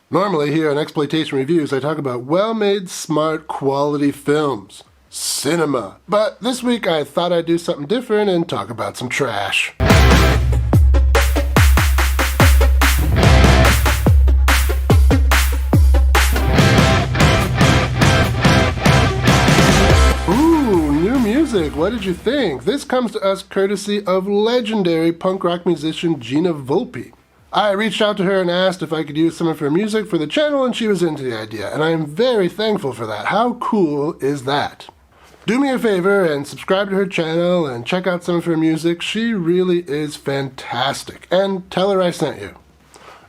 Normally here on Exploitation Reviews I talk about well-made, smart, quality films. Cinema. But this week I thought I'd do something different and talk about some trash. Ooh, new music. What did you think? This comes to us courtesy of legendary punk rock musician Gina Volpe. I reached out to her and asked if I could use some of her music for the channel, and she was into the idea, and I am very thankful for that. How cool is that? Do me a favor and subscribe to her channel and check out some of her music. She really is fantastic, and tell her I sent you.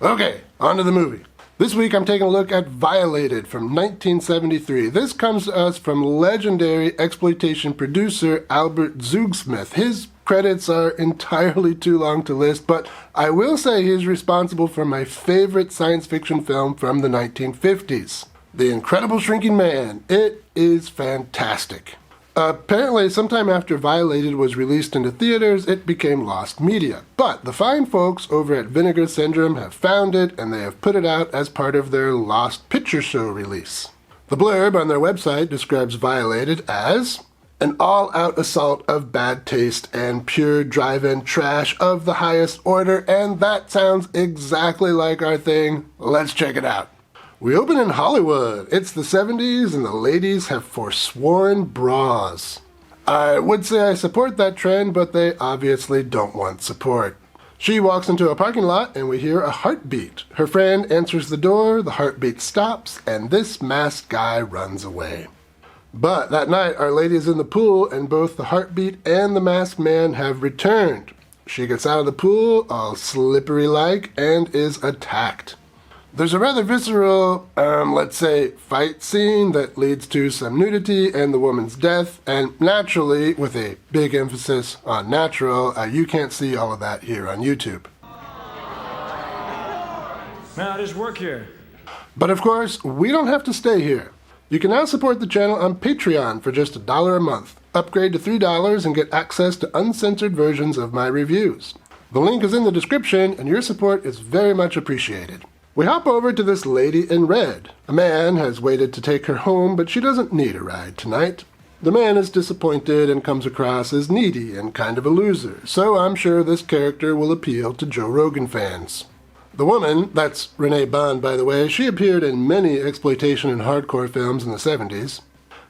Okay, on to the movie. This week I'm taking a look at Violated from 1973. This comes to us from legendary exploitation producer Albert Zugsmith. His credits are entirely too long to list, but I will say he's responsible for my favorite science fiction film from the 1950s, The Incredible Shrinking Man. It is fantastic. Apparently, sometime after Violated was released into theaters, it became lost media. But the fine folks over at Vinegar Syndrome have found it, and they have put it out as part of their Lost Picture Show release. The blurb on their website describes Violated as an all-out assault of bad taste and pure drive-in trash of the highest order, and that sounds exactly like our thing. Let's check it out. We open in Hollywood. It's the 70s and the ladies have forsworn bras. I would say I support that trend, but they obviously don't want support. She walks into a parking lot and we hear a heartbeat. Her friend answers the door, the heartbeat stops, and this masked guy runs away. But that night our lady is in the pool and both the heartbeat and the masked man have returned. She gets out of the pool, all slippery-like, and is attacked. There's a rather visceral, let's say, fight scene that leads to some nudity and the woman's death, and naturally, with a big emphasis on natural, you can't see all of that here on YouTube. Now I just work here. But of course, we don't have to stay here. You can now support the channel on Patreon for just $1 a month. Upgrade to $3 and get access to uncensored versions of my reviews. The link is in the description, and your support is very much appreciated. We hop over to this lady in red. A man has waited to take her home, but she doesn't need a ride tonight. The man is disappointed and comes across as needy and kind of a loser, so I'm sure this character will appeal to Joe Rogan fans. The woman, that's Rene Bond by the way, she appeared in many exploitation and hardcore films in the 70s.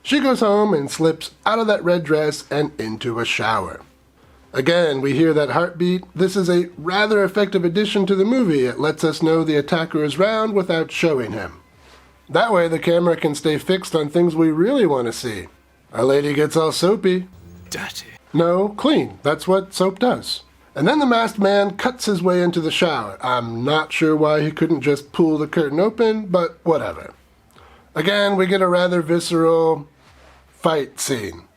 She goes home and slips out of that red dress and into a shower. Again, we hear that heartbeat. This is a rather effective addition to the movie. It lets us know the attacker is round without showing him. That way the camera can stay fixed on things we really want to see. Our lady gets all soapy. Dirty. No, clean. That's what soap does. And then the masked man cuts his way into the shower. I'm not sure why he couldn't just pull the curtain open, but whatever. Again, we get a rather visceral fight scene.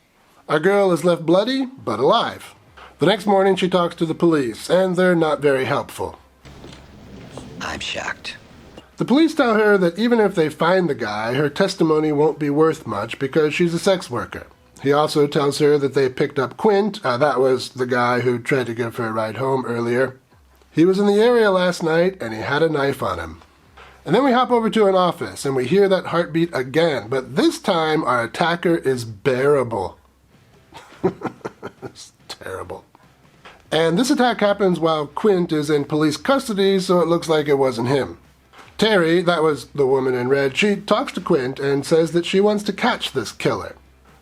Our girl is left bloody, but alive. The next morning she talks to the police, and they're not very helpful. I'm shocked. The police tell her that even if they find the guy, her testimony won't be worth much because she's a sex worker. He also tells her that they picked up Quint, that was the guy who tried to give her a ride home earlier. He was in the area last night, and he had a knife on him. And then we hop over to an office, and we hear that heartbeat again, but this time our attacker is bearable. It's terrible. And this attack happens while Quint is in police custody, so it looks like it wasn't him. Terry, that was the woman in red, she talks to Quint and says that she wants to catch this killer.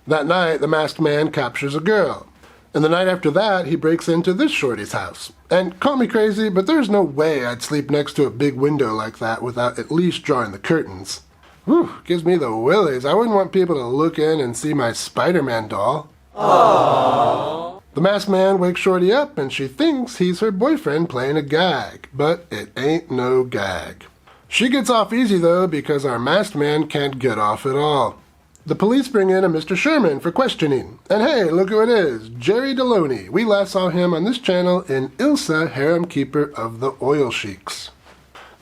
That night, the masked man captures a girl. And the night after that, he breaks into this shorty's house. And call me crazy, but there's no way I'd sleep next to a big window like that without at least drawing the curtains. Whew, gives me the willies. I wouldn't want people to look in and see my Spider-Man doll. Aww. The masked man wakes Shorty up and she thinks he's her boyfriend playing a gag, but it ain't no gag. She gets off easy though because our masked man can't get off at all. The police bring in a Mr. Sherman for questioning. And hey, look who it is, Jerry Deloney. We last saw him on this channel in Ilsa, Harem Keeper of the Oil Sheiks.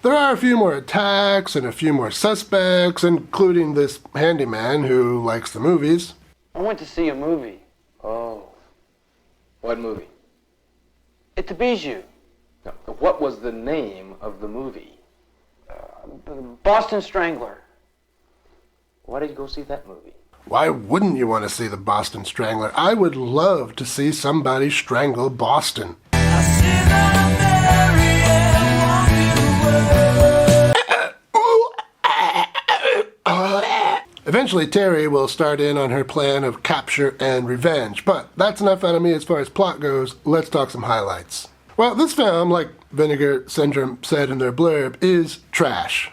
There are a few more attacks and a few more suspects, including this handyman who likes the movies. I went to see a movie. Oh. What movie? It's a bijou. No, what was the name of the movie? Boston Strangler. Why did you go see that movie? Why wouldn't you want to see the Boston Strangler? I would love to see somebody strangle Boston. Eventually, Terry will start in on her plan of capture and revenge, but that's enough out of me as far as plot goes. Let's talk some highlights. Well, this film, like Vinegar Syndrome said in their blurb, is trash.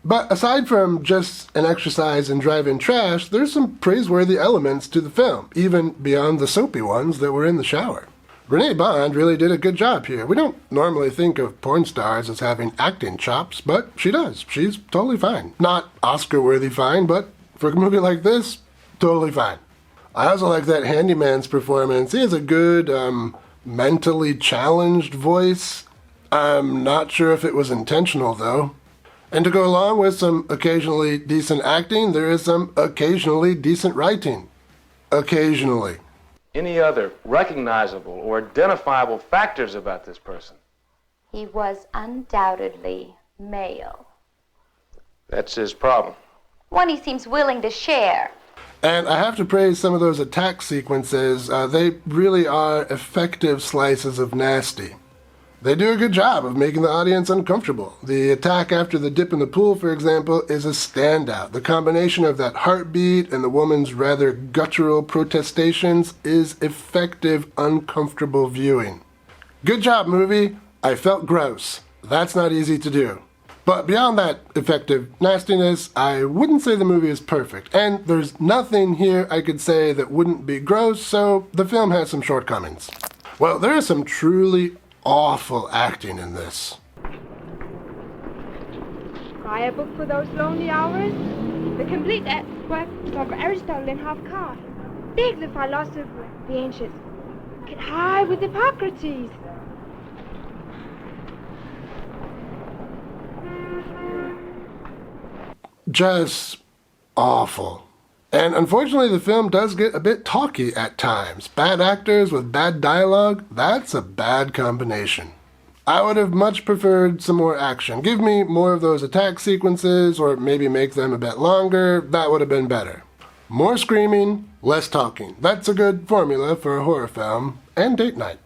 But aside from just an exercise in drive-in trash, there's some praiseworthy elements to the film, even beyond the soapy ones that were in the shower. Rene Bond really did a good job here. We don't normally think of porn stars as having acting chops, but she does. She's totally fine. Not Oscar-worthy fine, but for a movie like this, totally fine. I also like that handyman's performance. He has a good, mentally challenged voice. I'm not sure if it was intentional, though. And to go along with some occasionally decent acting, there is some occasionally decent writing. Occasionally. Any other recognizable or identifiable factors about this person? He was undoubtedly male. That's his problem. One he seems willing to share. And I have to praise some of those attack sequences. They really are effective slices of nasty. They do a good job of making the audience uncomfortable. The attack after the dip in the pool, for example, is a standout. The combination of that heartbeat and the woman's rather guttural protestations is effective, uncomfortable viewing. Good job, movie. I felt gross. That's not easy to do. But beyond that effective nastiness, I wouldn't say the movie is perfect. And there's nothing here I could say that wouldn't be gross, so the film has some shortcomings. Well, there is some truly awful acting in this. Buy a book for those lonely hours? The complete work of Aristotle in half caste. Big the philosophy of the ancients. Get high with Hippocrates. Just awful. And unfortunately, the film does get a bit talky at times. Bad actors with bad dialogue, that's a bad combination. I would have much preferred some more action. Give me more of those attack sequences, or maybe make them a bit longer. That would have been better. More screaming, less talking. That's a good formula for a horror film and date night.